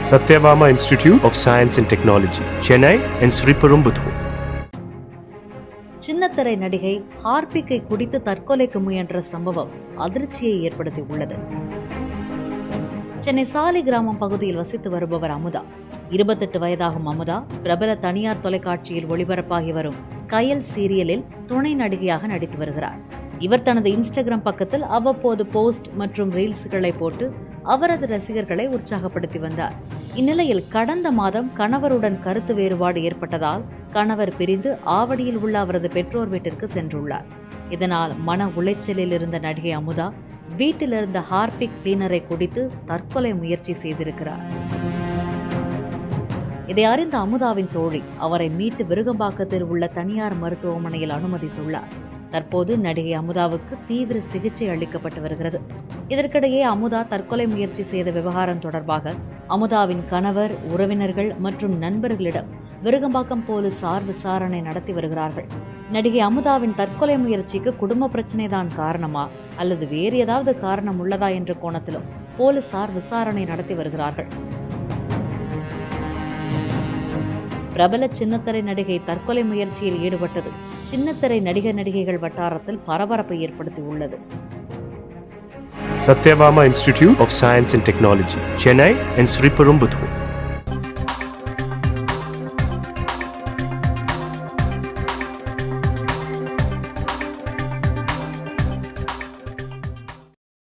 Satyabama Institute of Science and Technology, Chennai and Sriperumbudur. சின்னத்திரை நடிகை ஹார்பிக்கை குடித்து தற்கொலைக்கு முயன்ற சம்பவம் அதிர்ச்சியை ஏற்படுத்தியுள்ளது. சென்னை சாலிகிராமம் பகுதியில் வசித்து வருபவர் அமுதா. 28 வயதாகும் அமுதா பிரபல தனியார் தொலைக்காட்சியில் ஒளிபரப்பாகி வரும் கயல் சீரியலில் துணை நடிகையாக நடித்து வருகிறார். இவர் தனது இன்ஸ்டாகிராம் பக்கத்தில் அவ்வப்போது போஸ்ட் மற்றும் ரீல்ஸ்களை போட்டு அவரது ரசிகர்களை உற்சாகப்படுத்தி வந்தார். இந்நிலையில் கடந்த மாதம் கணவருடன் கருத்து வேறுபாடு ஏற்பட்டதால் கணவர் பிரிந்து ஆவடியில் உள்ள அவரது பெற்றோர் வீட்டிற்கு சென்றுள்ளார். இதனால் மன உளைச்சலில் இருந்த நடிகை அமுதா வீட்டில் இருந்த ஹார்பிக் கிளீனரை குடித்து தற்கொலை முயற்சி செய்திருக்கிறார். இதை அறிந்த அமுதாவின் தோழி அவரை மீட்டு விருகம்பாக்கத்தில் உள்ள தனியார் மருத்துவமனையில் அனுமதித்துள்ளார். தற்போது நடிகை அமுதாவுக்கு தீவிர சிகிச்சை அளிக்கப்பட்டு வருகிறது. இதற்கிடையே அமுதா தற்கொலை முயற்சி செய்த விவகாரம் தொடர்பாக அமுதாவின் கணவர், உறவினர்கள் மற்றும் நண்பர்களிடம் விருகம்பாக்கம் போலீசார் விசாரணை நடத்தி வருகிறார்கள். நடிகை அமுதாவின் தற்கொலை முயற்சிக்கு குடும்ப பிரச்சனை தான் காரணமா அல்லது வேறு ஏதாவது காரணம் உள்ளதா என்ற கோணத்திலும் போலீசார் விசாரணை நடத்தி வருகிறார்கள். பிரபல சின்னத்திரை நடிகை தற்கொலை முயற்சியில் ஈடுபட்டது சின்னத்திரை நடிகர்கள் வட்டாரத்தில் பரபரப்பை ஏற்படுத்தியுள்ளது. Satyabama Institute of Science and Technology, Chennai and Sriperumbudur.